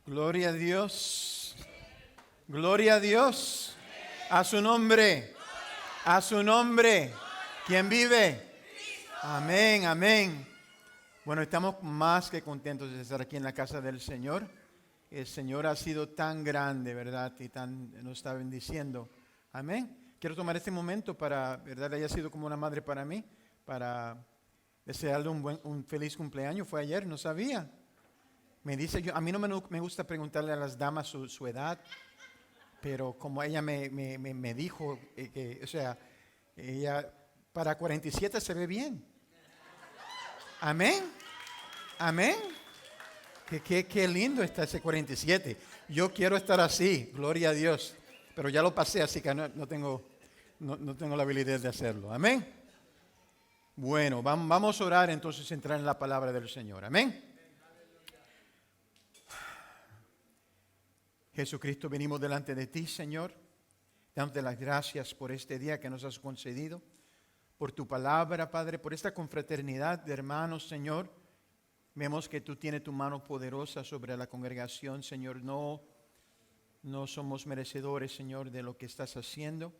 Gloria a Dios. Gloria a Dios. A su nombre. A su nombre. ¿Quién vive? Amén, amén. Bueno, estamos más que contentos de estar aquí en la casa del Señor. El Señor ha sido tan grande, ¿verdad? Y nos está bendiciendo. Amén. Quiero tomar este momento para, ¿verdad? Haya sido como una madre para mí, para desearle un feliz cumpleaños. Fue ayer, no sabía. Me dice, a mí no me gusta preguntarle a las damas su edad, pero como ella me dijo, o sea, ella para 47 se ve bien. Amén, amén. Qué lindo está ese 47. Yo quiero estar así, gloria a Dios. Pero ya lo pasé, así que no tengo la habilidad de hacerlo. Amén. Bueno, vamos a orar entonces, entrar en la palabra del Señor. Amén. Jesucristo, venimos delante de ti, Señor, dándote las gracias por este día que nos has concedido, por tu palabra, Padre, por esta confraternidad de hermanos, Señor. Vemos que tú tienes tu mano poderosa sobre la congregación, Señor. No somos merecedores, Señor, de lo que estás haciendo.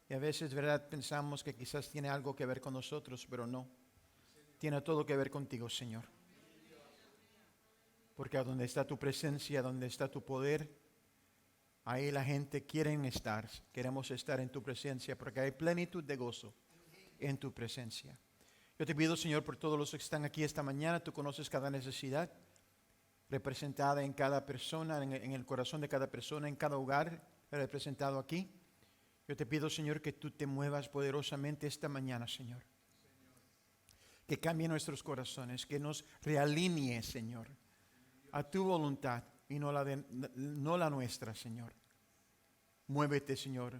Y a veces, ¿verdad?, pensamos que quizás tiene algo que ver con nosotros, pero no. Tiene todo que ver contigo, Señor. Porque a donde está tu presencia, donde está tu poder, ahí la gente quiere estar. Queremos estar en tu presencia porque hay plenitud de gozo en tu presencia. Yo te pido, Señor, por todos los que están aquí esta mañana, tú conoces cada necesidad representada en cada persona, en el corazón de cada persona, en cada hogar representado aquí. Yo te pido, Señor, que tú te muevas poderosamente esta mañana, Señor. Que cambie nuestros corazones, que nos realinee, Señor, a tu voluntad y no la nuestra, Señor. Muévete, Señor,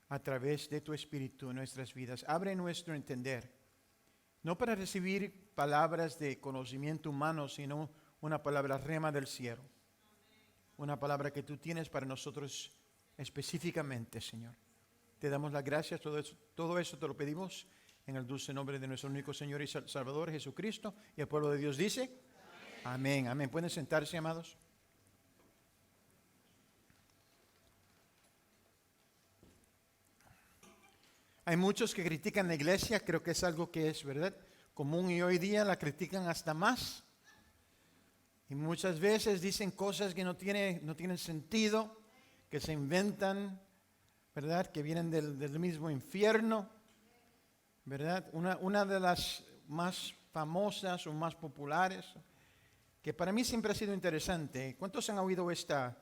a través de tu Espíritu en nuestras vidas. Abre nuestro entender, no para recibir palabras de conocimiento humano, sino una palabra rema del cielo. Una palabra que tú tienes para nosotros específicamente, Señor. Te damos las gracias, todo eso te lo pedimos en el dulce nombre de nuestro único Señor y Salvador Jesucristo. Y el pueblo de Dios dice: amén, amén. ¿Pueden sentarse, amados? Hay muchos que critican la iglesia, creo que es algo que es, ¿verdad?, común, y hoy día la critican hasta más. Y muchas veces dicen cosas que no tienen sentido, que se inventan, ¿verdad?, que vienen del mismo infierno, ¿verdad? Una de las más famosas o más populares, que para mí siempre ha sido interesante. ¿Cuántos han oído esta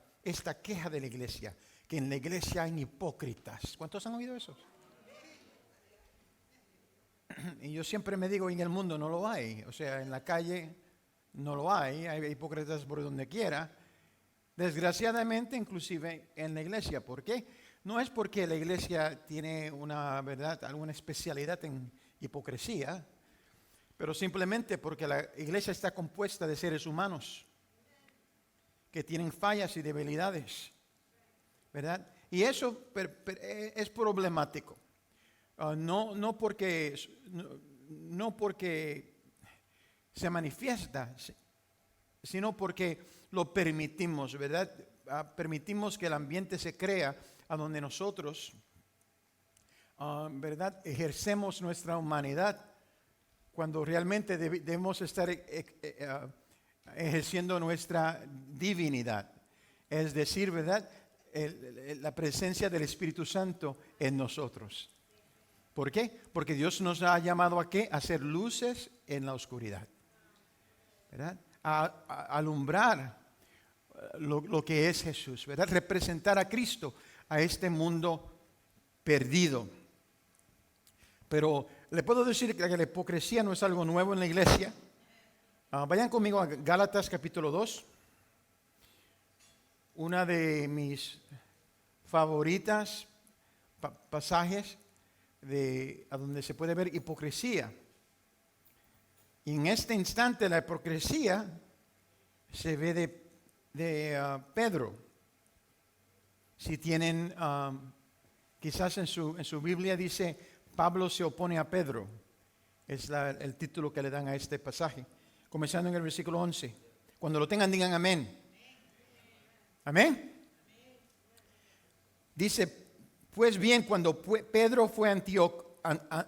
queja de la iglesia? Que en la iglesia hay hipócritas. ¿Cuántos han oído eso? Y yo siempre me digo, en el mundo no lo hay. O sea, en la calle no lo hay hipócritas por donde quiera. Desgraciadamente, inclusive en la iglesia. ¿Por qué? No es porque la iglesia tiene alguna especialidad en hipocresía, pero simplemente porque la iglesia está compuesta de seres humanos que tienen fallas y debilidades, ¿verdad? Y eso es problemático. No porque se manifiesta, sino porque lo permitimos, ¿verdad? Permitimos que el ambiente se crea a donde nosotros, ¿verdad?, ejercemos nuestra humanidad, cuando realmente debemos estar ejerciendo nuestra divinidad. Es decir, ¿verdad?, la presencia del Espíritu Santo en nosotros. ¿Por qué? Porque Dios nos ha llamado ¿a qué? A ser luces en la oscuridad, ¿verdad? A alumbrar lo que es Jesús, ¿verdad? Representar a Cristo a este mundo perdido. Pero le puedo decir que la hipocresía no es algo nuevo en la iglesia. Vayan conmigo a Gálatas capítulo 2. Una de mis favoritas pasajes a donde se puede ver hipocresía. Y en este instante la hipocresía se ve de Pedro. Si tienen, quizás en su Biblia dice, Pablo se opone a Pedro. Es el título que le dan a este pasaje. Comenzando en el versículo 11. Cuando lo tengan, digan amén. Amén. Dice, pues bien, cuando Pedro fue a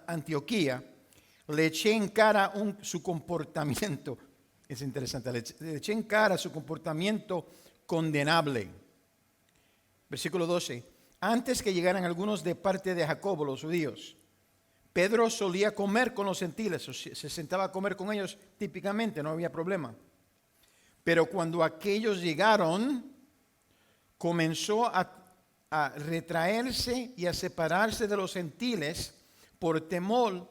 Antioquía, le eché en cara su comportamiento. Es interesante, le eché en cara su comportamiento condenable. Versículo 12. Antes que llegaran algunos de parte de Jacobo, los judíos, Pedro solía comer con los gentiles, se sentaba a comer con ellos típicamente, no había problema. Pero cuando aquellos llegaron, comenzó a retraerse y a separarse de los gentiles por temor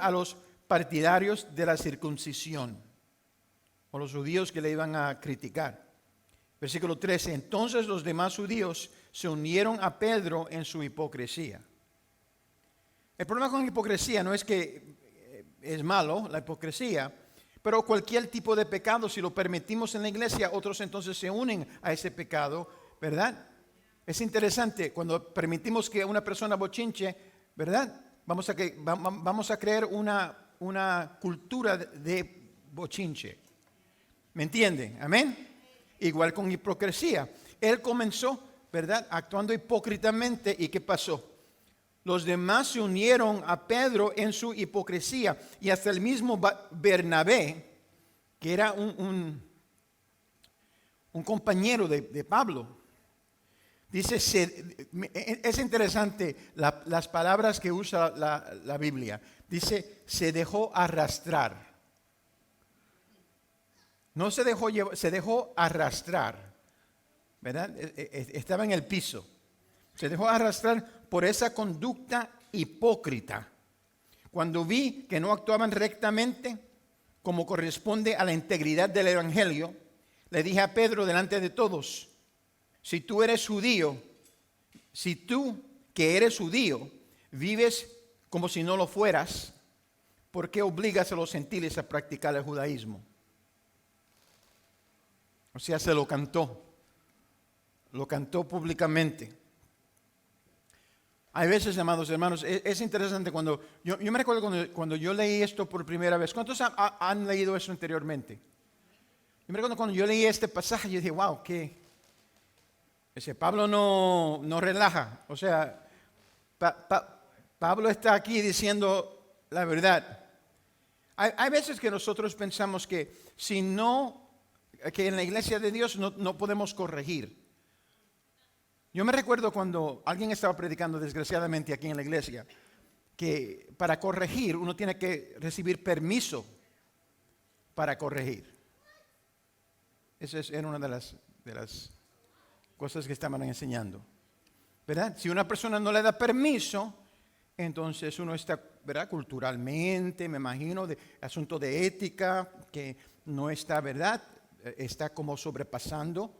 a los partidarios de la circuncisión, o los judíos que le iban a criticar. Versículo 13, entonces los demás judíos se unieron a Pedro en su hipocresía. El problema con la hipocresía no es que es malo, la hipocresía, pero cualquier tipo de pecado, si lo permitimos en la iglesia, otros entonces se unen a ese pecado, ¿verdad? Es interesante, cuando permitimos que una persona bochinche, ¿verdad? Vamos a crear una cultura de bochinche. ¿Me entienden? Amén. Igual con hipocresía. Él comenzó, ¿verdad? Actuando hipócritamente. ¿Y qué pasó? Los demás se unieron a Pedro en su hipocresía. Y hasta el mismo Bernabé, que era un compañero de Pablo. Dice, es interesante las palabras que usa la Biblia. Dice, se dejó arrastrar. No se dejó llevar, se dejó arrastrar, ¿verdad? Estaba en el piso. Se dejó arrastrar por esa conducta hipócrita. Cuando vi que no actuaban rectamente, como corresponde a la integridad del Evangelio, le dije a Pedro delante de todos, si tú que eres judío, vives como si no lo fueras, ¿por qué obligas a los gentiles a practicar el judaísmo? O sea, se lo cantó públicamente. Hay veces, amados hermanos, es interesante cuando, yo me recuerdo cuando yo leí esto por primera vez. ¿Cuántos han leído eso anteriormente? Yo me recuerdo cuando yo leí este pasaje, yo dije, wow, Pablo no relaja. O sea, Pablo está aquí diciendo la verdad. Hay veces que nosotros pensamos que que en la iglesia de Dios no podemos corregir. Yo me recuerdo cuando alguien estaba predicando, desgraciadamente, aquí en la iglesia, que para corregir uno tiene que recibir permiso para corregir. Esa era una de las cosas que estaban enseñando, ¿verdad? Si una persona no le da permiso, entonces uno está, ¿verdad? Culturalmente, me imagino, de asunto de ética, que no está, ¿verdad? Está como sobrepasando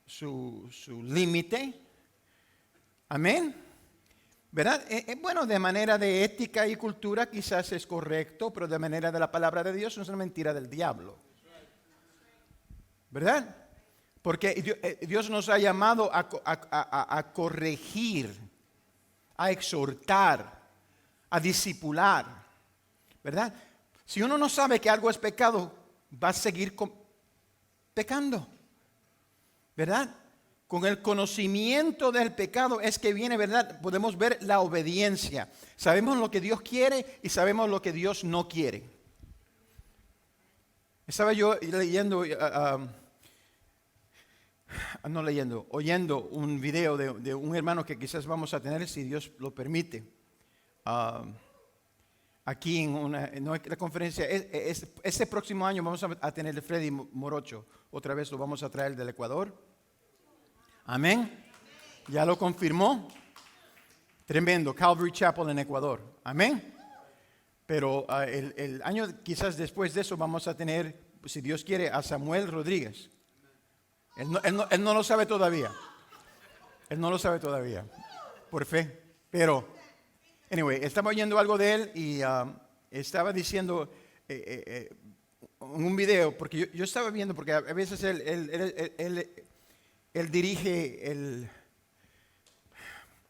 su límite. Amén. ¿Verdad? Bueno, de manera de ética y cultura quizás es correcto, pero de manera de la palabra de Dios es una mentira del diablo. ¿Verdad? Porque Dios nos ha llamado a corregir, a exhortar, a discipular. ¿Verdad? Si uno no sabe que algo es pecado, va a seguir pecando. ¿Verdad? Con el conocimiento del pecado es que viene, ¿verdad? Podemos ver la obediencia. Sabemos lo que Dios quiere y sabemos lo que Dios no quiere. Estaba yo oyendo un video de un hermano que quizás vamos a tener, si Dios lo permite, aquí en la conferencia. Este próximo año vamos a tener a Freddy Morocho, otra vez lo vamos a traer del Ecuador. Amén. Ya lo confirmó. Tremendo, Calvary Chapel en Ecuador. Amén. Pero el año quizás después de eso vamos a tener, si Dios quiere, a Samuel Rodríguez. Él no lo sabe todavía. Él no lo sabe todavía, por fe. Pero, anyway, estaba oyendo algo de él y estaba diciendo en un video, porque yo estaba viendo, porque a veces él dirige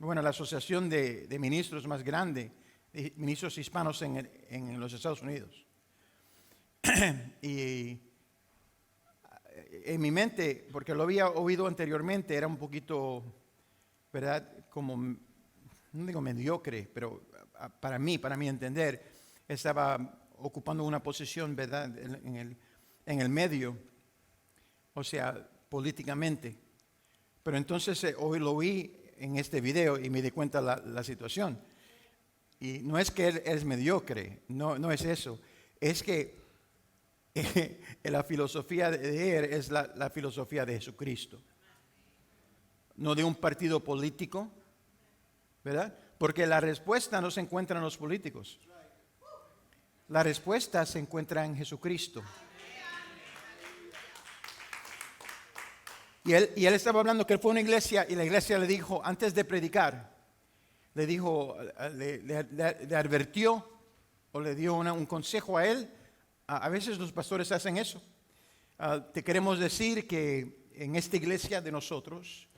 la asociación de ministros más grande, de ministros hispanos en los Estados Unidos. Y en mi mente, porque lo había oído anteriormente, era un poquito, ¿verdad? Como, no digo mediocre, pero para mí entender, estaba ocupando una posición, ¿verdad? En el medio, o sea, políticamente. Pero entonces hoy lo vi en este video y me di cuenta la situación. Y no es que él es mediocre, no es eso. Es que la filosofía de él es la filosofía de Jesucristo. No de un partido político, ¿verdad? Porque la respuesta no se encuentra en los políticos. La respuesta se encuentra en Jesucristo. Y él estaba hablando que él fue a una iglesia y la iglesia le dijo, antes de predicar, le dijo, le advirtió o le dio un consejo a él. A veces los pastores hacen eso. Te queremos decir que en esta iglesia de nosotros,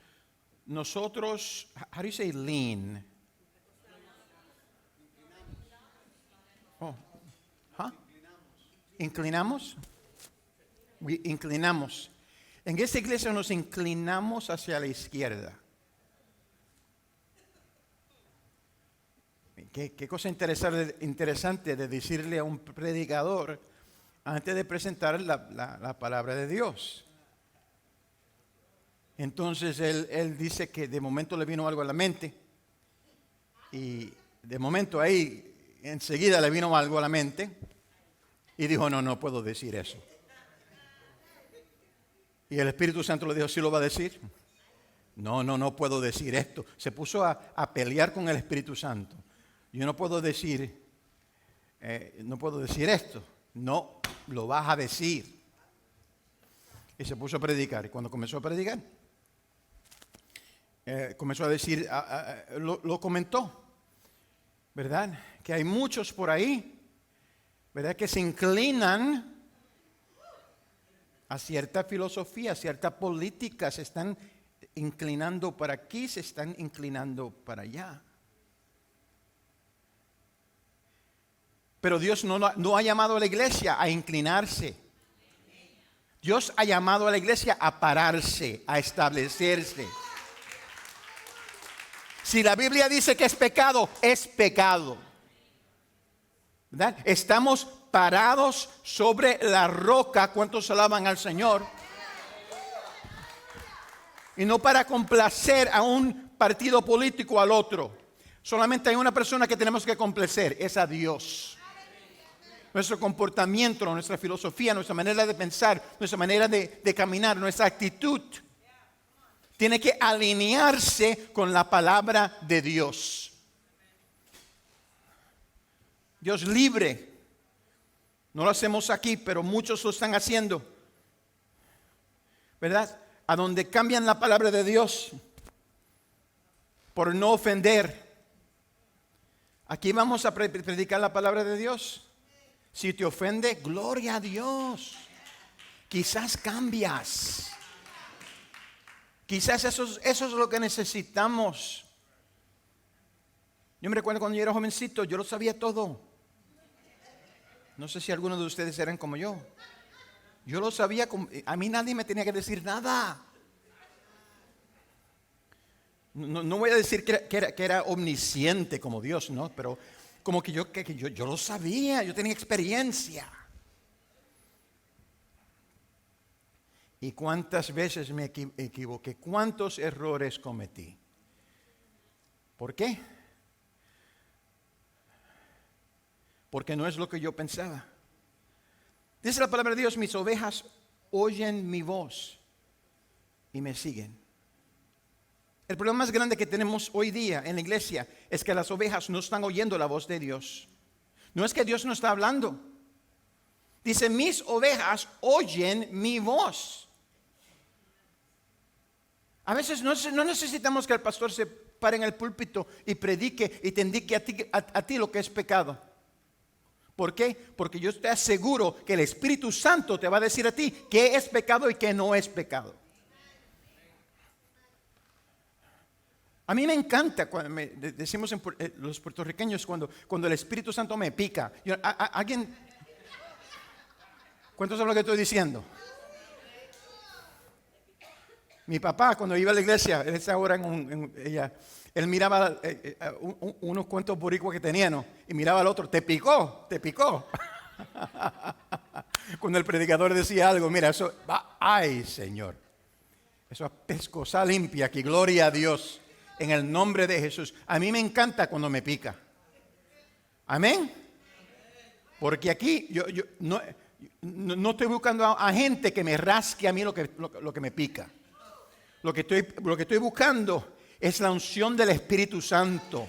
how do you say lean? Oh, huh? ¿Inclinamos? Inclinamos. En esta iglesia nos inclinamos hacia la izquierda. Qué cosa interesante de decirle a un predicador antes de presentar la palabra de Dios. Entonces él dice que de momento le vino algo a la mente y de momento ahí enseguida le vino algo a la mente y dijo, no puedo decir eso. Y el Espíritu Santo le dijo, ¿sí lo va a decir? No puedo decir esto. Se puso a pelear con el Espíritu Santo. Yo no puedo decir esto. No, lo vas a decir. Y se puso a predicar. Y cuando comenzó a predicar, comenzó a decir, lo comentó, ¿verdad? Que hay muchos por ahí, ¿verdad? Que se inclinan a cierta filosofía, a cierta política, se están inclinando para aquí, se están inclinando para allá. Pero Dios no ha llamado a la iglesia a inclinarse. Dios ha llamado a la iglesia a pararse, a establecerse. Si la Biblia dice que es pecado, es pecado. ¿Verdad? Estamos parados sobre la roca. ¿Cuántos alaban al Señor? Y no para complacer a un partido político o al otro. Solamente hay una persona que tenemos que complacer, es a Dios. Nuestro comportamiento, nuestra filosofía, nuestra manera de pensar, nuestra manera de caminar, nuestra actitud tiene que alinearse con la palabra de Dios. Dios libre. No lo hacemos aquí, pero muchos lo están haciendo. ¿Verdad? A donde cambian la palabra de Dios por no ofender. Aquí vamos a predicar la palabra de Dios. Si te ofende, gloria a Dios. Quizás cambias. Quizás eso es lo que necesitamos. Yo me recuerdo cuando yo era jovencito, yo lo sabía todo. No sé si algunos de ustedes eran como yo. Yo lo sabía, a mí nadie me tenía que decir nada. No voy a decir que era omnisciente como Dios, ¿no? Pero como que yo lo sabía, yo tenía experiencia. Y cuántas veces me equivoqué, cuántos errores cometí. ¿Por qué? Porque no es lo que yo pensaba. Dice la palabra de Dios, mis ovejas oyen mi voz y me siguen. El problema más grande que tenemos hoy día en la iglesia es que las ovejas no están oyendo la voz de Dios. No es que Dios no está hablando. Dice, mis ovejas oyen mi voz. A veces no necesitamos que el pastor se pare en el púlpito y predique y te indique a ti lo que es pecado. ¿Por qué? Porque yo te aseguro que el Espíritu Santo te va a decir a ti qué es pecado y qué no es pecado. A mí me encanta, cuando decimos los puertorriqueños, cuando el Espíritu Santo me pica. ¿Alguien? ¿Cuántos saben lo que estoy diciendo? Mi papá, cuando iba a la iglesia, él estaba ahora él miraba unos cuantos boricuas que tenía, ¿no? Y miraba al otro, te picó, te picó. Cuando el predicador decía algo, mira, eso, ay Señor, eso es pescosa limpia, que gloria a Dios, en el nombre de Jesús. A mí me encanta cuando me pica. Amén. Porque aquí yo no estoy buscando a gente que me rasque a mí lo que me pica. Lo que estoy buscando es la unción del Espíritu Santo.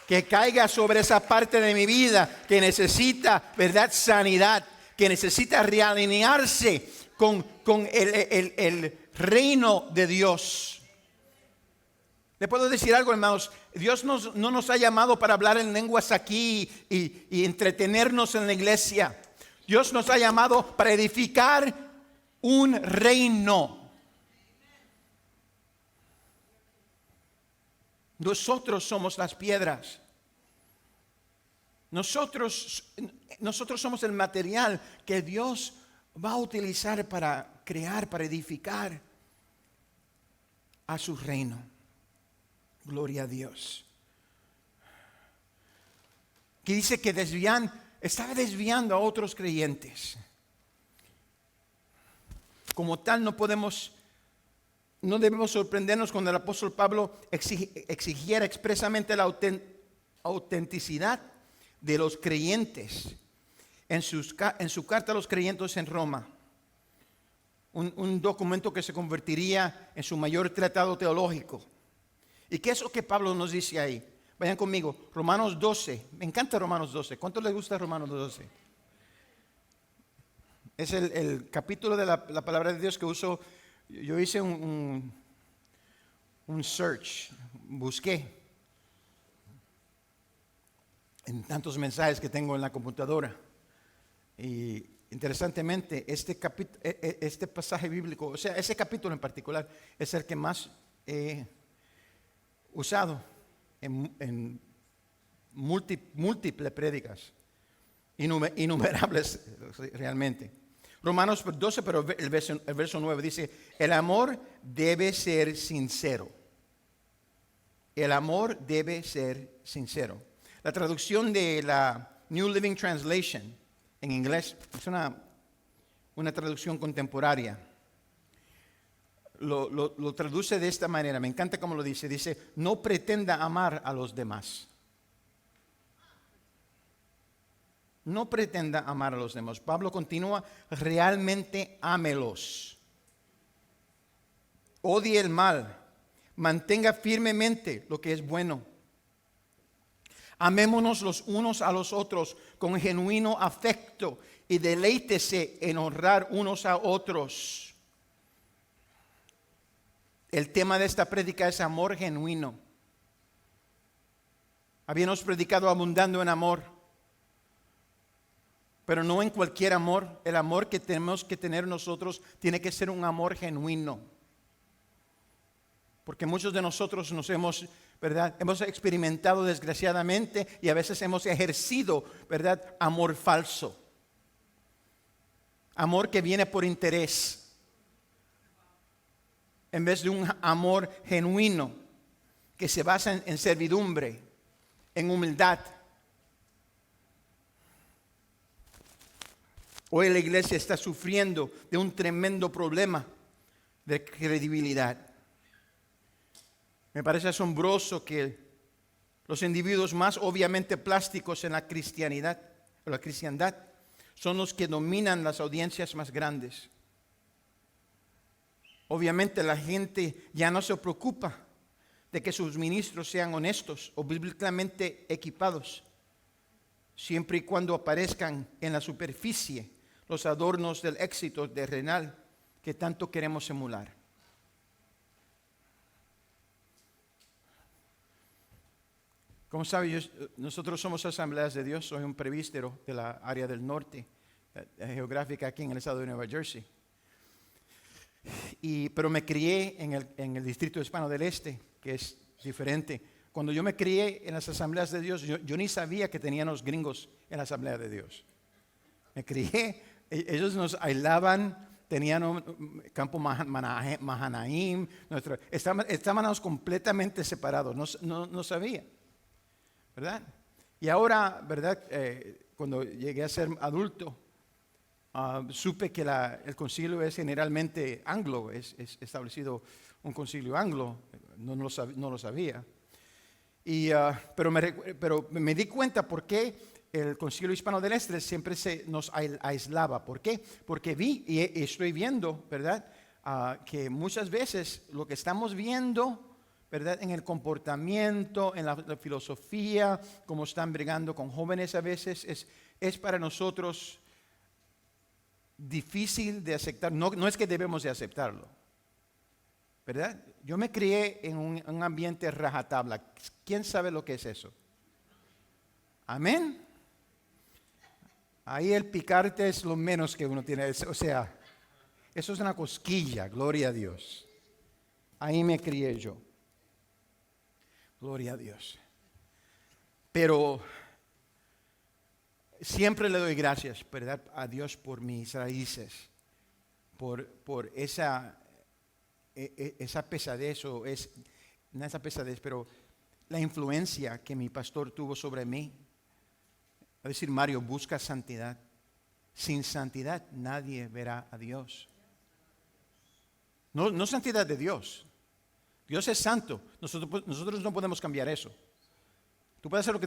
Que caiga sobre esa parte de mi vida que necesita, ¿verdad?, sanidad. Que necesita realinearse con el reino de Dios. ¿Le puedo decir algo, hermanos? Dios no nos ha llamado para hablar en lenguas aquí y entretenernos en la iglesia. Dios nos ha llamado para edificar un reino. Nosotros somos las piedras. Nosotros somos el material que Dios va a utilizar para crear, para edificar a su reino. Gloria a Dios. Que dice que estaba desviando a otros creyentes. Como tal, no debemos sorprendernos cuando el apóstol Pablo exigiera expresamente la autenticidad de los creyentes en su carta a los creyentes en Roma. Un documento que se convertiría en su mayor tratado teológico. ¿Y qué es lo que Pablo nos dice ahí? Vayan conmigo, Romanos 12. Me encanta Romanos 12. ¿Cuánto les gusta Romanos 12? Es el capítulo de la palabra de Dios que uso. Yo hice un search, busqué en tantos mensajes que tengo en la computadora. Y interesantemente, este pasaje bíblico, o sea, ese capítulo en particular, es el que más he usado en múltiples prédicas, innumerables realmente. Romanos 12, pero el verso 9 dice, el amor debe ser sincero. El amor debe ser sincero. La traducción de la New Living Translation en inglés es una traducción contemporánea. Lo traduce de esta manera, me encanta cómo lo dice. Dice, no pretenda amar a los demás. No pretenda amar a los demás. Pablo continúa, realmente ámelos. Odie el mal. Mantenga firmemente lo que es bueno. Amémonos los unos a los otros con genuino afecto y deleítese en honrar unos a otros. El tema de esta prédica es amor genuino. Habíamos predicado abundando en amor. Pero no en cualquier amor. El amor que tenemos que tener nosotros tiene que ser un amor genuino. Porque muchos de nosotros hemos experimentado desgraciadamente y a veces hemos ejercido, ¿verdad?, amor falso. Amor que viene por interés. En vez de un amor genuino que se basa en servidumbre, en humildad. Hoy la iglesia está sufriendo de un tremendo problema de credibilidad. Me parece asombroso que los individuos más obviamente plásticos en la cristiandad son los que dominan las audiencias más grandes. Obviamente la gente ya no se preocupa de que sus ministros sean honestos o bíblicamente equipados, siempre y cuando aparezcan en la superficie los adornos del éxito terrenal que tanto queremos emular. Como sabe, nosotros somos Asambleas de Dios. Soy un presbítero de la área del norte, geográfica aquí en el estado de Nueva Jersey. Pero me crié en el distrito hispano del este, que es diferente. Cuando yo me crié en las Asambleas de Dios, yo ni sabía que tenían los gringos en la Asamblea de Dios. Me crié, ellos nos aislaban tenían un campo Mahanaim. Estábamos completamente separados, no sabía, ¿verdad? Y ahora, ¿verdad? Cuando llegué a ser adulto, supe que el concilio es generalmente anglo, es establecido un concilio anglo, no lo sabía. Pero me di cuenta por qué el Concilio Hispano del Este siempre nos aislaba. ¿Por qué? Porque vi y estoy viendo, ¿verdad? Que muchas veces lo que estamos viendo, ¿verdad? En el comportamiento, en la filosofía, cómo están brigando con jóvenes a veces, es para nosotros difícil de aceptar. No es que debemos de aceptarlo, ¿verdad? Yo me crié en un ambiente rajatabla. ¿Quién sabe lo que es eso? Amén. Ahí el picarte es lo menos que uno tiene. O sea, eso es una cosquilla, gloria a Dios. Ahí me crié yo. Gloria a Dios. Pero siempre le doy gracias, ¿verdad? A Dios por mis raíces, por esa pesadez, no esa pesadez, pero la influencia que mi pastor tuvo sobre mí. Es decir, Mario, busca santidad. Sin santidad nadie verá a Dios. No santidad de Dios. Dios es santo. Nosotros no podemos cambiar eso. Tú puedes hacer lo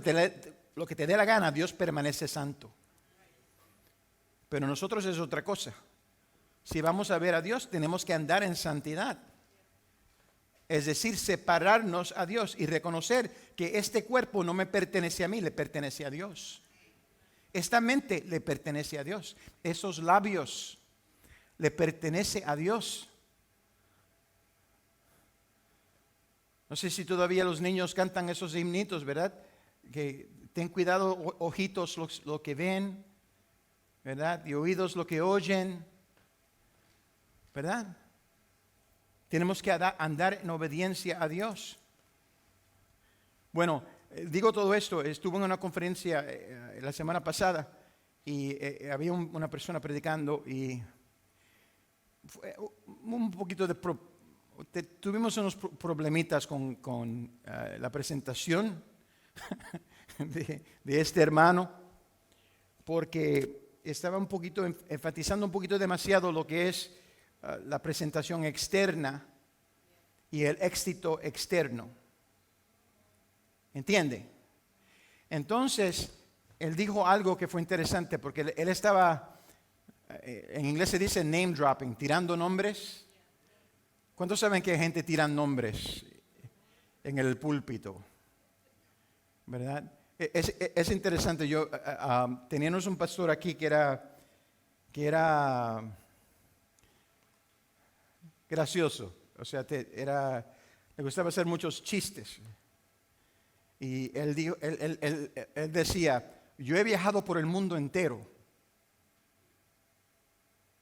que te dé la gana, Dios permanece santo. Pero nosotros es otra cosa. Si vamos a ver a Dios, tenemos que andar en santidad. Es decir, separarnos a Dios y reconocer que este cuerpo no me pertenece a mí, le pertenece a Dios. Esta mente le pertenece a Dios. Esos labios le pertenece a Dios. No sé si todavía los niños cantan esos himnitos, ¿verdad? Que ten cuidado, ojitos, lo que ven, ¿verdad? Y oídos lo que oyen, ¿verdad? Tenemos que andar en obediencia a Dios. Bueno, digo todo esto, estuve en una conferencia la semana pasada y había una persona predicando y fue un poquito tuvimos unos problemitas con la presentación de este hermano, porque estaba un poquito enfatizando un poquito demasiado lo que es la presentación externa y el éxito externo. ¿Entiende? Entonces, él dijo algo que fue interesante, porque él estaba, en inglés se dice name dropping, tirando nombres. ¿Cuántos saben que hay gente tira nombres en el púlpito? ¿Verdad? Es interesante. Teníamos un pastor aquí que era gracioso. O sea, le gustaba hacer muchos chistes. Y él decía, yo he viajado por el mundo entero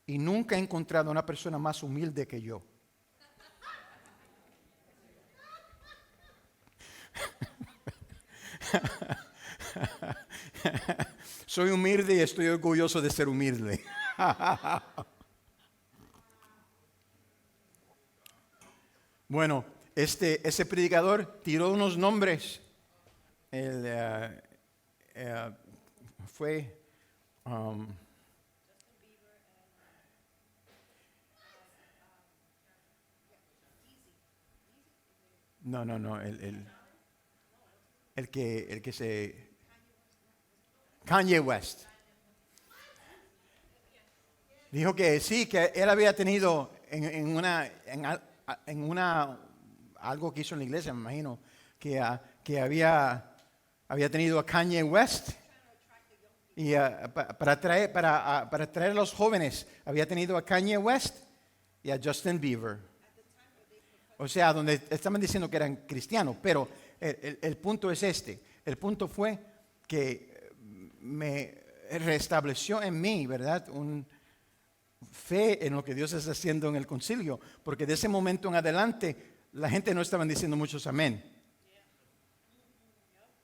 y nunca he encontrado una persona más humilde que yo. Soy humilde y estoy orgulloso de ser humilde. Bueno, ese predicador tiró unos nombres. Fue no, el que se Kanye West dijo que sí, que él había tenido en algo que hizo en la iglesia, me imagino, que había tenido a Kanye West y para traer a los jóvenes había tenido a Kanye West y a Justin Bieber. O sea, donde estaban diciendo que eran cristianos, pero el punto es este. El punto fue que me restableció en mí, ¿verdad? Un fe en lo que Dios está haciendo en el concilio, porque de ese momento en adelante la gente no estaban diciendo muchos amén.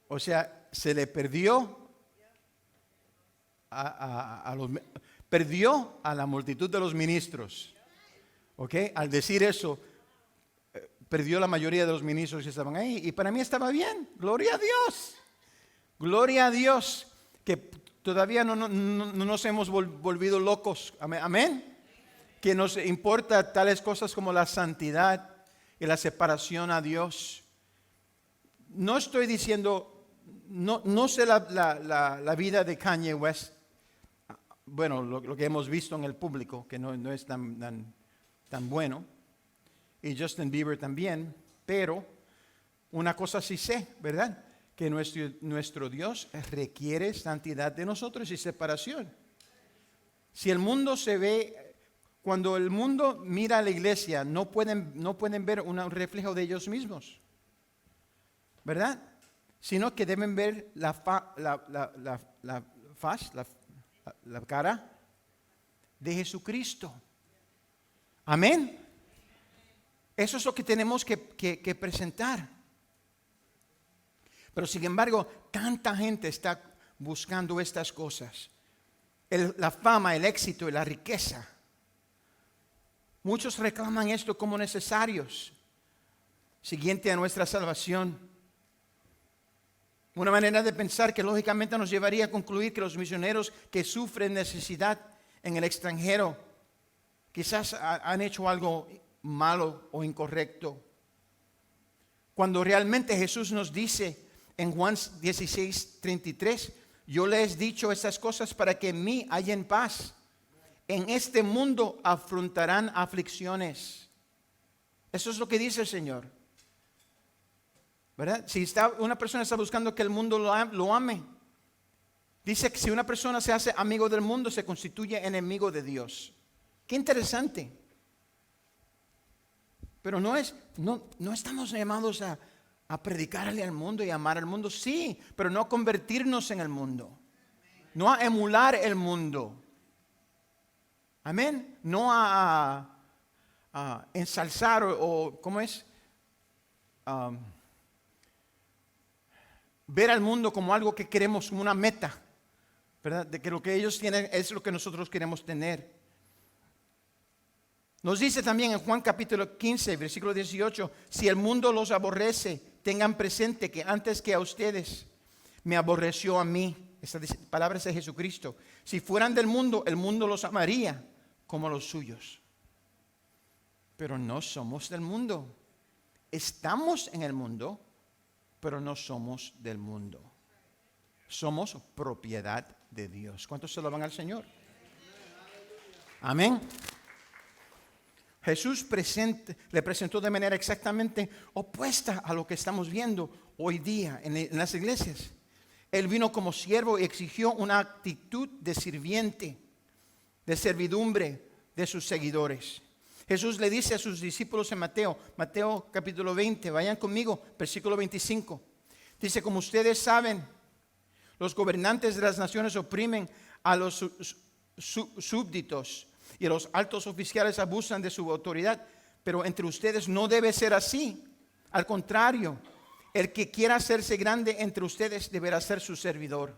O sea, se le perdió perdió a la multitud de los ministros. ¿Ok? Al decir eso, perdió la mayoría de los ministros que estaban ahí. Y para mí estaba bien. Gloria a Dios. Gloria a Dios. Que todavía no nos hemos volvido locos. Amén. Que nos importa tales cosas como la santidad y la separación a Dios. No estoy diciendo, no sé la vida de Kanye West. Bueno, lo que hemos visto en el público, que no es tan bueno. Y Justin Bieber también. Pero una cosa sí sé, ¿verdad? Que nuestro Dios requiere santidad de nosotros y separación. Si el mundo se ve, cuando el mundo mira a la iglesia, no pueden ver un reflejo de ellos mismos, ¿verdad? Sino que deben ver la cara de Jesucristo. Amén. Eso es lo que tenemos que presentar. Pero sin embargo, tanta gente está buscando estas cosas. La fama, el éxito y la riqueza. Muchos reclaman esto como necesarios, siguiente a nuestra salvación. Una manera de pensar que lógicamente nos llevaría a concluir que los misioneros que sufren necesidad en el extranjero quizás han hecho algo malo o incorrecto. Cuando realmente Jesús nos dice en Juan 16:33, yo les he dicho estas cosas para que en mí hallen paz. En este mundo afrontarán aflicciones. Eso es lo que dice el Señor. ¿Verdad? Si una persona está buscando que el mundo lo ame, dice que si una persona se hace amigo del mundo, se constituye enemigo de Dios. Qué interesante. Pero no estamos llamados a predicarle al mundo y amar al mundo. Sí, pero no a convertirnos en el mundo. No a emular el mundo. Amén. No a ensalzar o ¿cómo es? Ver al mundo como algo que queremos, como una meta, ¿verdad? De que lo que ellos tienen es lo que nosotros queremos tener. Nos dice también en Juan capítulo 15, versículo 18, si el mundo los aborrece, tengan presente que antes que a ustedes me aborreció a mí. Estas palabras de Jesucristo. Si fueran del mundo, el mundo los amaría como los suyos. Pero no somos del mundo. Estamos en el mundo, pero no somos del mundo. Somos propiedad de Dios. ¿Cuántos se lo van al Señor? Amén. Jesús le presentó de manera exactamente opuesta a lo que estamos viendo hoy día en las iglesias. Él vino como siervo y exigió una actitud de sirviente, de servidumbre de sus seguidores. Jesús le dice a sus discípulos en Mateo capítulo 20, vayan conmigo, versículo 25. Dice, como ustedes saben, los gobernantes de las naciones oprimen a los súbditos y los altos oficiales abusan de su autoridad, pero entre ustedes no debe ser así. Al contrario, el que quiera hacerse grande entre ustedes deberá ser su servidor.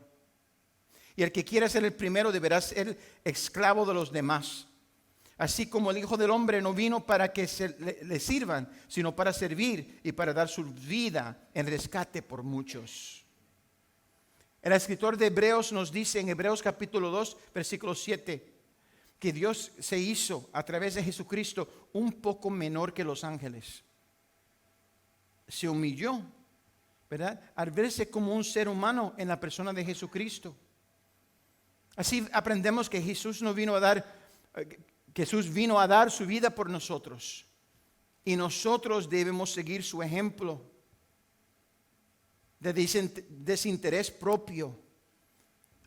Y el que quiera ser el primero deberá ser esclavo de los demás. Así como el Hijo del Hombre no vino para que le sirvan, sino para servir y para dar su vida en rescate por muchos. El escritor de Hebreos nos dice en Hebreos capítulo 2, versículo 7, que Dios se hizo a través de Jesucristo un poco menor que los ángeles. Se humilló, ¿verdad? Al verse como un ser humano en la persona de Jesucristo. Así aprendemos que Jesús vino a dar su vida por nosotros. Y nosotros debemos seguir su ejemplo de desinterés propio,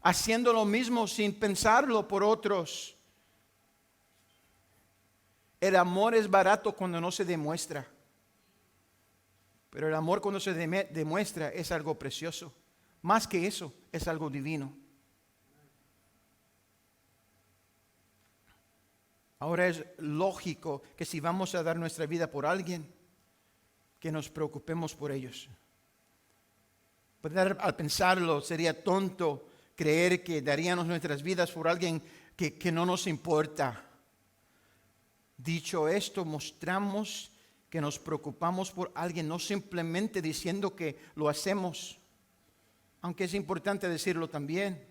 haciendo lo mismo sin pensarlo por otros. El amor es barato cuando no se demuestra. Pero el amor cuando se demuestra es algo precioso. Más que eso, es algo divino. Ahora es lógico que si vamos a dar nuestra vida por alguien, que nos preocupemos por ellos. Al pensarlo, sería tonto creer que daríamos nuestras vidas por alguien que no nos importa. Dicho esto, mostramos que nos preocupamos por alguien, no simplemente diciendo que lo hacemos, aunque es importante decirlo también,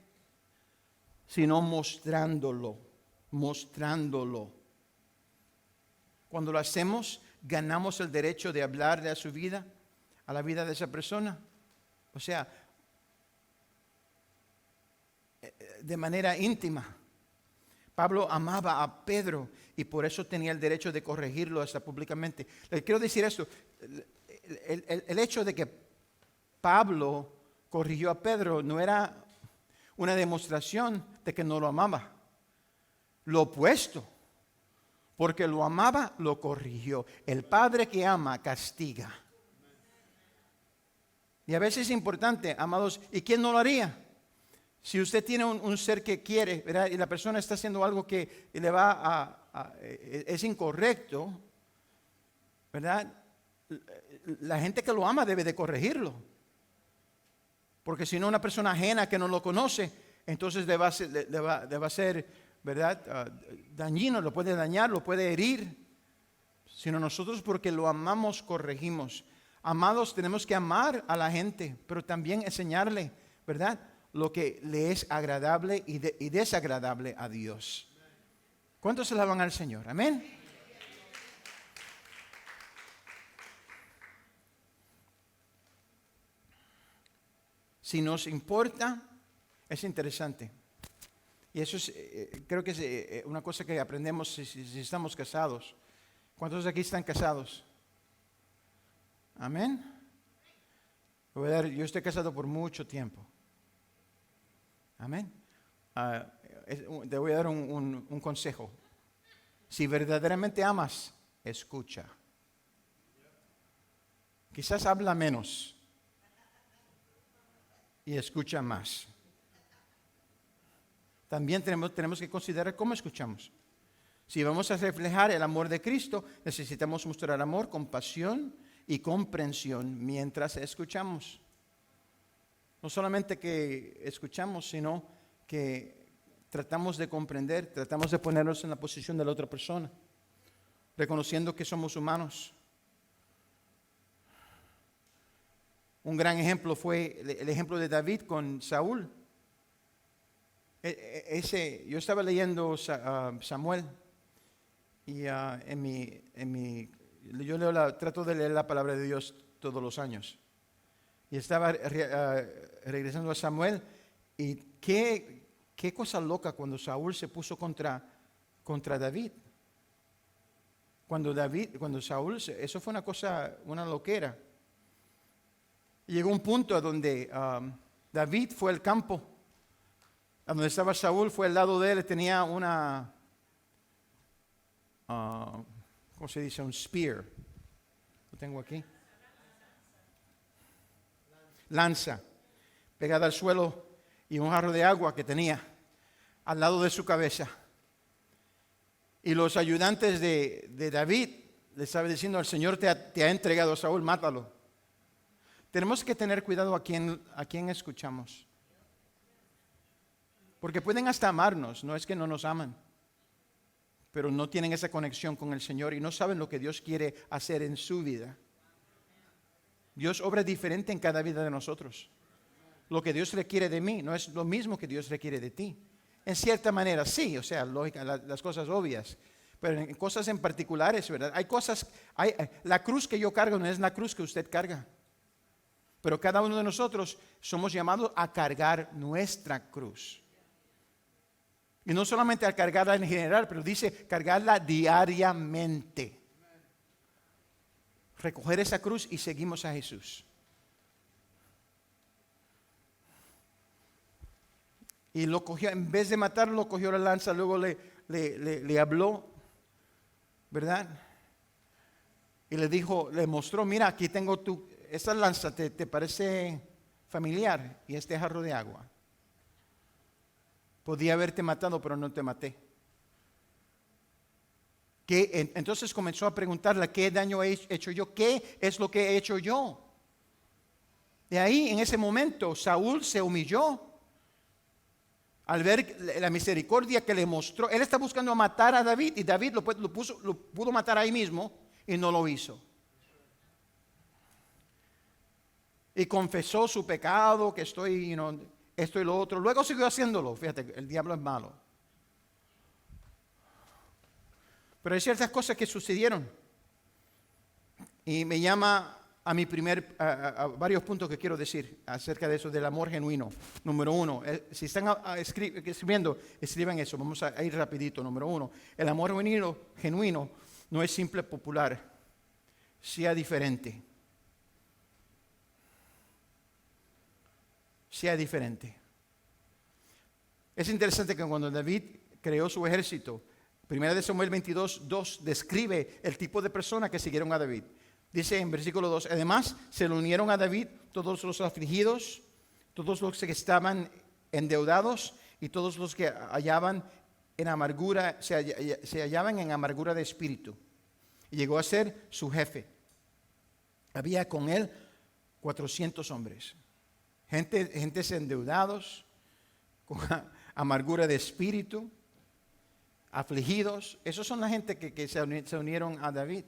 sino mostrándolo. Cuando lo hacemos, ganamos el derecho de hablarle a su vida, a la vida de esa persona. O sea, de manera íntima. Pablo amaba a Pedro y por eso tenía el derecho de corregirlo hasta públicamente. Le quiero decir esto, el hecho de que Pablo corrigió a Pedro no era una demostración de que no lo amaba. Lo opuesto, porque lo amaba, lo corrigió. El padre que ama, castiga. Y a veces es importante, amados, ¿y quién no lo haría? Si usted tiene un ser que quiere, ¿verdad? Y la persona está haciendo algo que le es incorrecto, ¿verdad? La gente que lo ama debe de corregirlo. Porque si no, una persona ajena que no lo conoce, entonces le va a ser, ¿verdad? Dañino, lo puede dañar, lo puede herir. Sino nosotros, porque lo amamos, corregimos. Amados, tenemos que amar a la gente, pero también enseñarle, ¿verdad?, lo que le es agradable y desagradable a Dios. ¿Cuántos se alaban al Señor? Amén. Si nos importa, es interesante. Y eso es, creo que es una cosa que aprendemos si estamos casados. ¿Cuántos de aquí están casados? Amén. Yo estoy casado por mucho tiempo. Amén. Te voy a dar un consejo. Si verdaderamente amas, escucha. Quizás habla menos y escucha más. También tenemos que considerar cómo escuchamos. Si vamos a reflejar el amor de Cristo, necesitamos mostrar amor, compasión y comprensión mientras escuchamos. No solamente que escuchamos, sino que tratamos de comprender, tratamos de ponernos en la posición de la otra persona, reconociendo que somos humanos. Un gran ejemplo fue el ejemplo de David con Saúl. Yo estaba leyendo Samuel y yo trato de leer la palabra de Dios todos los años. Y estaba regresando a Samuel y qué cosa loca cuando Saúl se puso contra David. Cuando Saúl, eso fue una loquera. Y llegó un punto a donde David fue al campo, a donde estaba Saúl, fue al lado de él, tenía una, ¿cómo se dice? Un spear. Lo tengo aquí. Lanza, pegada al suelo y un jarro de agua que tenía al lado de su cabeza. Y los ayudantes de David le estaban diciendo, el Señor te ha entregado a Saúl, mátalo. Tenemos que tener cuidado a quién escuchamos. Porque pueden hasta amarnos, no es que no nos aman, pero no tienen esa conexión con el Señor y no saben lo que Dios quiere hacer en su vida. Dios obra diferente en cada vida de nosotros. Lo que Dios requiere de mí no es lo mismo que Dios requiere de ti. En cierta manera sí, o sea, lógica, las cosas obvias. Pero en cosas en particulares, ¿verdad? La cruz que yo cargo no es la cruz que usted carga. Pero cada uno de nosotros somos llamados a cargar nuestra cruz. Y no solamente a cargarla en general, pero dice cargarla diariamente. Recoger esa cruz y seguimos a Jesús. Y lo cogió, en vez de matarlo, cogió la lanza, luego le habló, ¿verdad? Y le dijo, le mostró, mira, aquí tengo esta lanza, ¿te parece familiar? Y este jarro de agua. Podía haberte matado, pero no te maté. Entonces comenzó a preguntarle, ¿qué daño he hecho yo? ¿Qué es lo que he hecho yo? De ahí, en ese momento, Saúl se humilló al ver la misericordia que le mostró, él está buscando matar a David y David lo pudo matar ahí mismo y no lo hizo. Y confesó su pecado, que esto y lo otro. Luego siguió haciéndolo. Fíjate, el diablo es malo. Pero hay ciertas cosas que sucedieron. Y me llama a a varios puntos que quiero decir acerca de eso, del amor genuino. Número 1, si están escribiendo, escriban eso. Vamos a ir rapidito. Número 1, el amor genuino no es simple popular, sea diferente. Sea diferente. Es interesante que cuando David creó su ejército, 1 Samuel 22:2 describe el tipo de personas que siguieron a David. Dice en versículo 2, además se le unieron a David todos los afligidos, todos los que estaban endeudados y todos los que hallaban en amargura, se hallaban en amargura de espíritu. Y llegó a ser su jefe. Había con él 400 hombres. Gentes endeudados, con amargura de espíritu, afligidos. Esos son la gente que se unieron a David.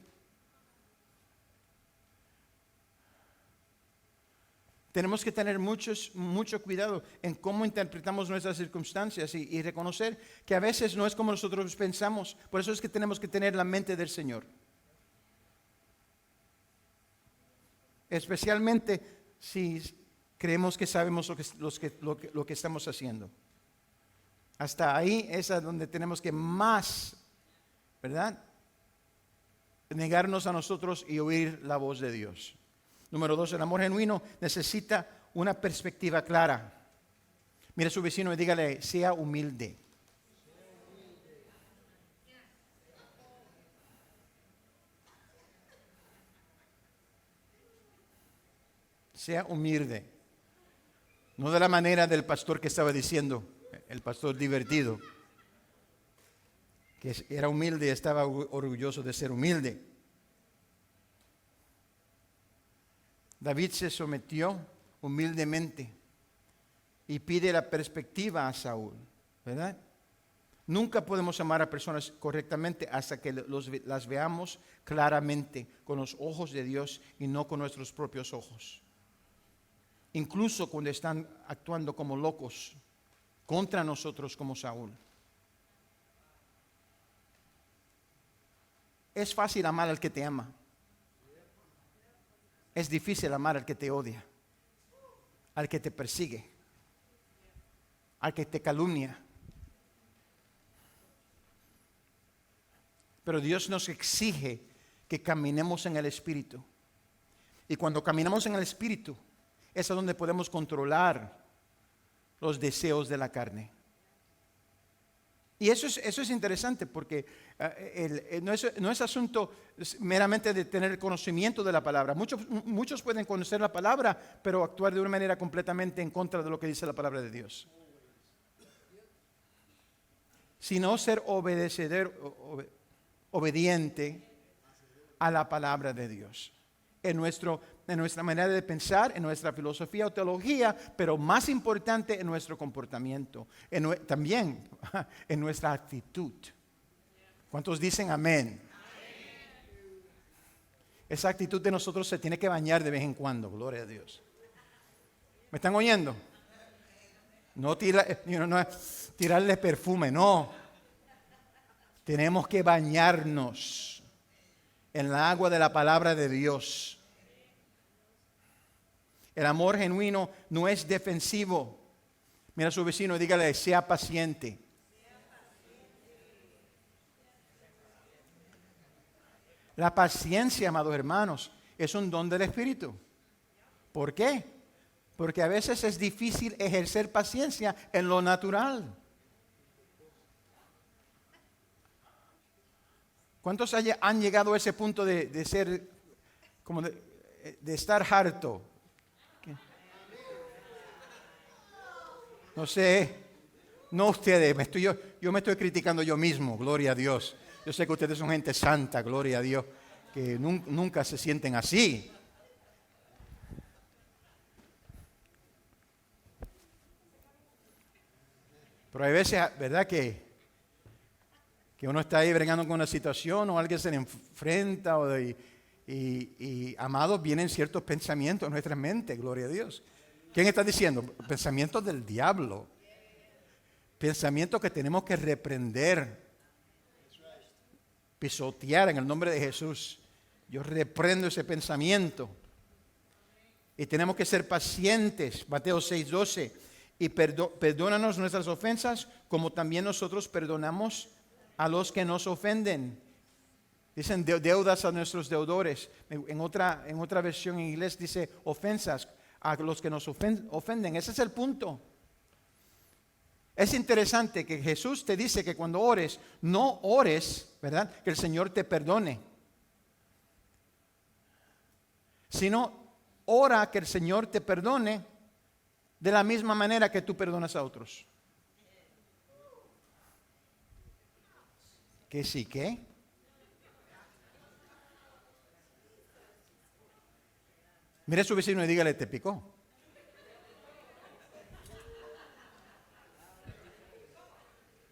Tenemos que tener mucho cuidado en cómo interpretamos nuestras circunstancias y reconocer que a veces no es como nosotros pensamos. Por eso es que tenemos que tener la mente del Señor. Especialmente si creemos que sabemos lo que estamos haciendo. Hasta ahí es a donde tenemos que más, ¿verdad?, negarnos a nosotros y oír la voz de Dios. Número 2, el amor genuino necesita una perspectiva clara. Mire a su vecino y dígale, sea humilde. Sea humilde. No de la manera del pastor que estaba diciendo, el pastor divertido, que era humilde y estaba orgulloso de ser humilde. David se sometió humildemente y pide la perspectiva a Saúl, ¿verdad? Nunca podemos amar a personas correctamente hasta que las veamos claramente con los ojos de Dios y no con nuestros propios ojos. Incluso cuando están actuando como locos contra nosotros como Saúl. Es fácil amar al que te ama. Es difícil amar al que te odia, al que te persigue, al que te calumnia. Pero Dios nos exige que caminemos en el Espíritu. Y cuando caminamos en el Espíritu, es donde podemos controlar los deseos de la carne. Y eso es interesante porque no es asunto meramente de tener conocimiento de la palabra. Muchos pueden conocer la palabra, pero actuar de una manera completamente en contra de lo que dice la palabra de Dios. Sino ser obediente a la palabra de Dios. En nuestra manera de pensar, en nuestra filosofía o teología, pero más importante en nuestro comportamiento, también en nuestra actitud. ¿Cuántos dicen amén? Esa actitud de nosotros se tiene que bañar de vez en cuando, gloria a Dios. ¿Me están oyendo? No tirarle perfume, no. Tenemos que bañarnos en el agua de la palabra de Dios. El amor genuino no es defensivo. Mira a su vecino y dígale, sea paciente. La paciencia, amados hermanos, es un don del Espíritu. ¿Por qué? Porque a veces es difícil ejercer paciencia en lo natural. ¿Cuántos han llegado a ese punto de ser, como de estar harto? No sé, no ustedes, yo me estoy criticando yo mismo, gloria a Dios. Yo sé que ustedes son gente santa, gloria a Dios, que nunca se sienten así. Pero hay veces, ¿verdad? Que uno está ahí bregando con una situación o alguien se le enfrenta y amados, vienen ciertos pensamientos en nuestra mente, gloria a Dios. ¿Quién está diciendo? Pensamientos del diablo. Pensamientos que tenemos que reprender, pisotear en el nombre de Jesús. Yo reprendo ese pensamiento. Y tenemos que ser pacientes. Mateo 6:12. Y perdónanos nuestras ofensas como también nosotros perdonamos a los que nos ofenden. Dicen deudas a nuestros deudores. En otra versión en inglés dice ofensas a los que nos ofenden. Ese es el punto. Es interesante que Jesús te dice que cuando ores, no ores, ¿verdad? Que el Señor te perdone. Sino ora que el Señor te perdone de la misma manera que tú perdonas a otros. ¿Que sí qué? Mire a su vecino y dígale, te picó.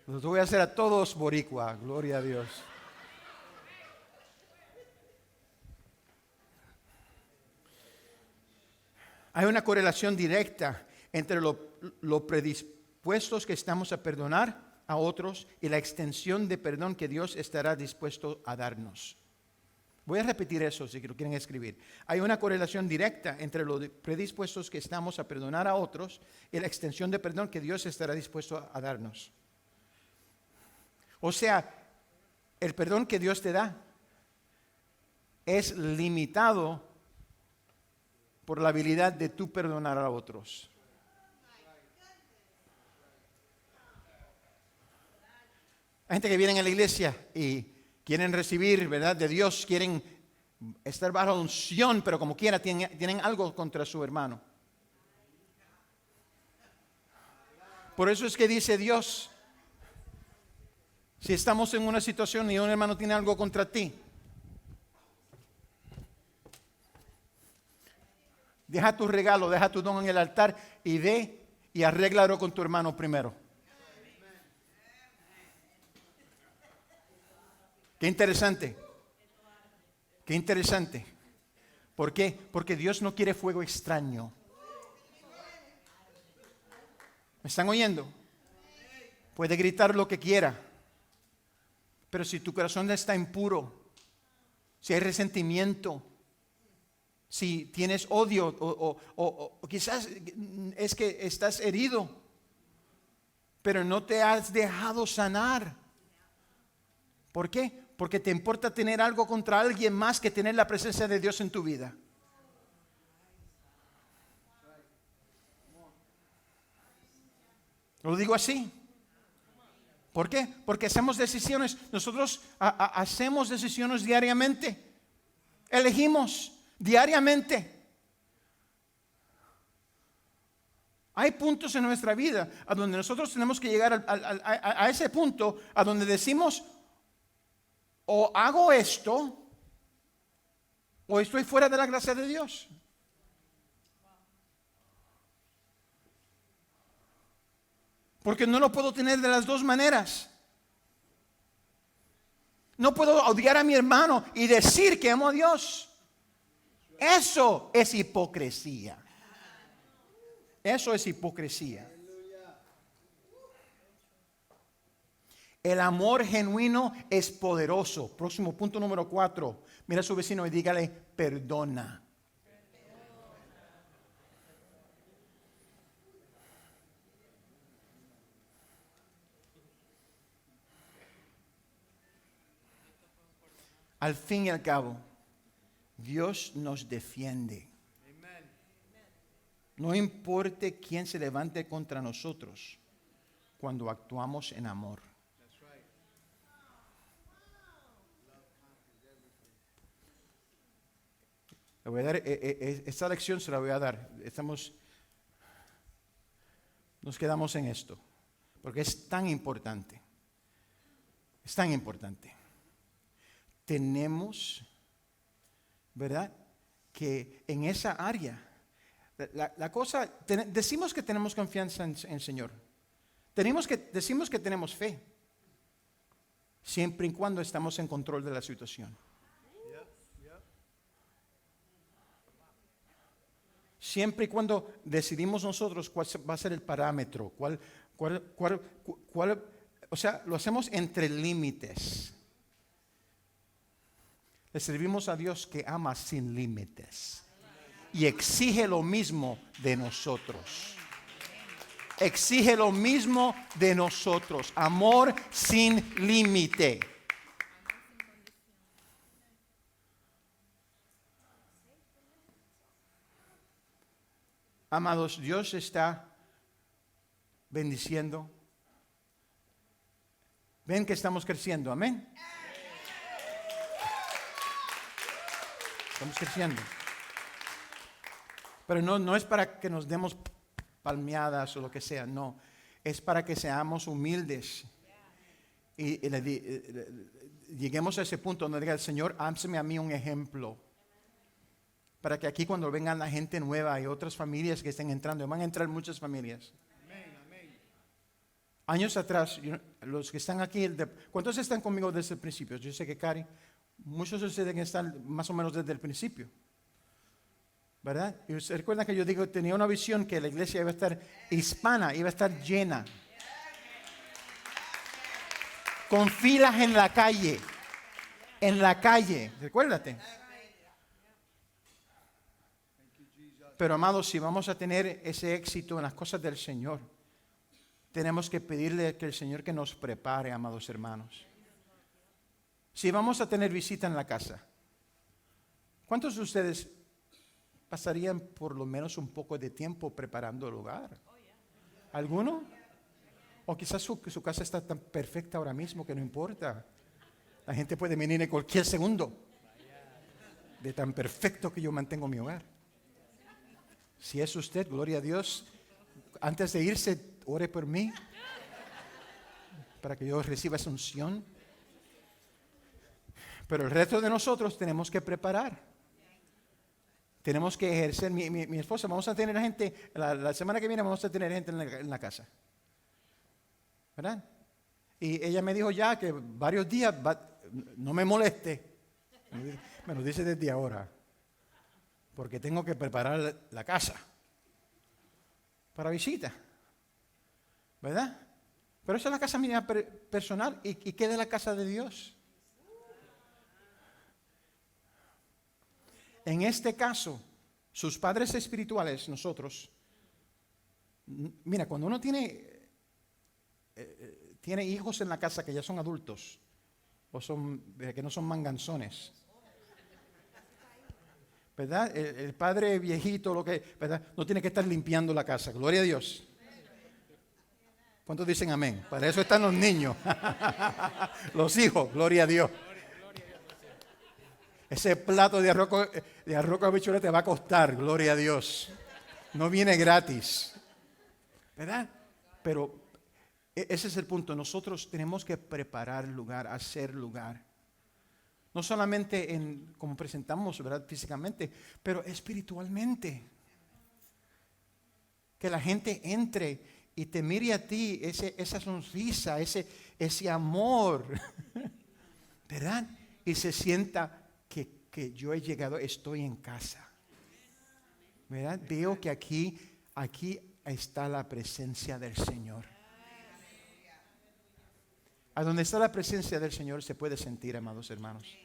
Lo voy a hacer a todos boricua, gloria a Dios. Hay una correlación directa entre lo predispuestos que estamos a perdonar a otros y la extensión de perdón que Dios estará dispuesto a darnos. Voy a repetir eso si lo quieren escribir. Hay una correlación directa entre los predispuestos que estamos a perdonar a otros y la extensión de perdón que Dios estará dispuesto a darnos. O sea, el perdón que Dios te da es limitado por la habilidad de tú perdonar a otros. Hay gente que viene a la iglesia y quieren recibir, ¿verdad?, de Dios, quieren estar bajo la unción, pero como quiera tienen algo contra su hermano. Por eso es que dice Dios, si estamos en una situación y un hermano tiene algo contra ti, deja tu regalo, deja tu don en el altar y ve y arréglalo con tu hermano primero. Qué interesante. Qué interesante. ¿Por qué? Porque Dios no quiere fuego extraño. ¿Me están oyendo? Puede gritar lo que quiera. Pero si tu corazón está impuro, si hay resentimiento, si tienes odio o quizás es que estás herido, pero no te has dejado sanar. ¿Por qué? Porque te importa tener algo contra alguien más que tener la presencia de Dios en tu vida. Lo digo así. ¿Por qué? Porque hacemos decisiones. Nosotros hacemos decisiones diariamente. Elegimos diariamente. Hay puntos en nuestra vida a donde nosotros tenemos que llegar a ese punto a donde decimos, o hago esto, o estoy fuera de la gracia de Dios. Porque no lo puedo tener de las dos maneras. No puedo odiar a mi hermano y decir que amo a Dios. Eso es hipocresía. Eso es hipocresía. El amor genuino es poderoso. Próximo punto número 4. Mira a su vecino y dígale, perdona. Al fin y al cabo, Dios nos defiende. No importa quién se levante contra nosotros cuando actuamos en amor. Le voy a dar, esta lección se la voy a dar. Nos quedamos en esto, porque es tan importante. Es tan importante. Tenemos, ¿verdad?, que en esa área, la cosa, decimos que tenemos confianza en el Señor. Decimos que tenemos fe, siempre y cuando estamos en control de la situación. Siempre y cuando decidimos nosotros cuál va a ser el parámetro, o sea, lo hacemos entre límites. Le servimos a Dios que ama sin límites y exige lo mismo de nosotros. Exige lo mismo de nosotros, amor sin límite. Amados, Dios está bendiciendo. Ven que estamos creciendo, amén. Estamos creciendo. Pero no es para que nos demos palmeadas o lo que sea, no. Es para que seamos humildes y lleguemos a ese punto donde diga el Señor, hámseme a mí un ejemplo. Para que aquí cuando vengan la gente nueva y otras familias que estén entrando, van a entrar muchas familias. Años atrás, los que están aquí, ¿cuántos están conmigo desde el principio? Yo sé que Cari, muchos de ustedes están más o menos desde el principio, ¿verdad? Y ustedes recuerdan que yo digo, tenía una visión que la iglesia iba a estar hispana, iba a estar llena, con filas en la calle, recuérdate. Pero amados, si vamos a tener ese éxito en las cosas del Señor, tenemos que pedirle que el Señor que nos prepare, amados hermanos. Si vamos a tener visita en la casa, ¿cuántos de ustedes pasarían por lo menos un poco de tiempo preparando el lugar? ¿Alguno? O quizás su casa está tan perfecta ahora mismo que no importa. La gente puede venir en cualquier segundo. De tan perfecto que yo mantengo mi hogar. Si es usted, gloria a Dios, antes de irse, ore por mí, para que yo reciba esa unción. Pero el resto de nosotros tenemos que preparar. Tenemos que ejercer. Mi esposa, vamos a tener gente, la semana que viene vamos a tener gente en la casa. ¿Verdad? Y ella me dijo ya que varios días, no me moleste, me lo dice desde ahora. Porque tengo que preparar la casa para visita, ¿verdad? Pero esa es la casa mía personal. ¿Y qué de la casa de Dios? En este caso, sus padres espirituales, nosotros, mira, cuando uno tiene hijos en la casa que ya son adultos, o que no son manganzones, ¿verdad? El padre viejito, ¿verdad? No tiene que estar limpiando la casa. Gloria a Dios. ¿Cuántos dicen amén? Para eso están los niños. Los hijos, gloria a Dios. Ese plato de arroz con habichuela te va a costar, gloria a Dios. No viene gratis. ¿Verdad? Pero ese es el punto. Nosotros tenemos que preparar el lugar, hacer lugar. No solamente como presentamos, ¿verdad? Físicamente, pero espiritualmente. Que la gente entre y te mire a ti, esa sonrisa, ese amor, ¿verdad? Y se sienta que yo he llegado, estoy en casa. ¿Verdad? Veo que aquí está la presencia del Señor. A donde está la presencia del Señor se puede sentir, amados hermanos.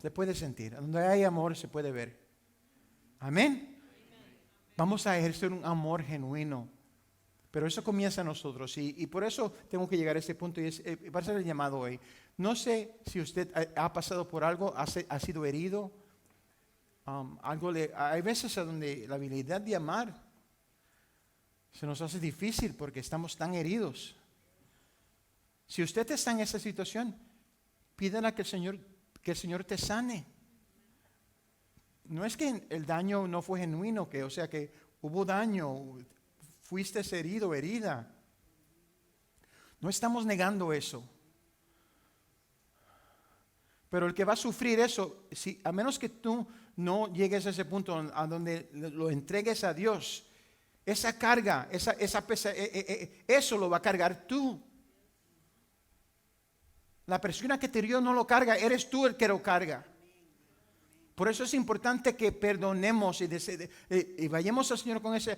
Se puede sentir. A donde hay amor se puede ver. Amén. Vamos a ejercer un amor genuino. Pero eso comienza a nosotros. Y por eso tengo que llegar a este punto. Y va a ser el llamado hoy. No sé si usted ha pasado por algo, ha sido herido. Hay veces a donde la habilidad de amar se nos hace difícil porque estamos tan heridos. Si usted está en esa situación, pídale que el Señor te sane. No es que el daño no fue genuino, o sea que hubo daño, fuiste herido, herida. No estamos negando eso. Pero el que va a sufrir eso, a menos que tú no llegues a ese punto a donde lo entregues a Dios Esa carga, eso lo va a cargar tú. La persona que te hirió no lo carga, eres tú el que lo carga. Por eso es importante que perdonemos y vayamos al Señor con ese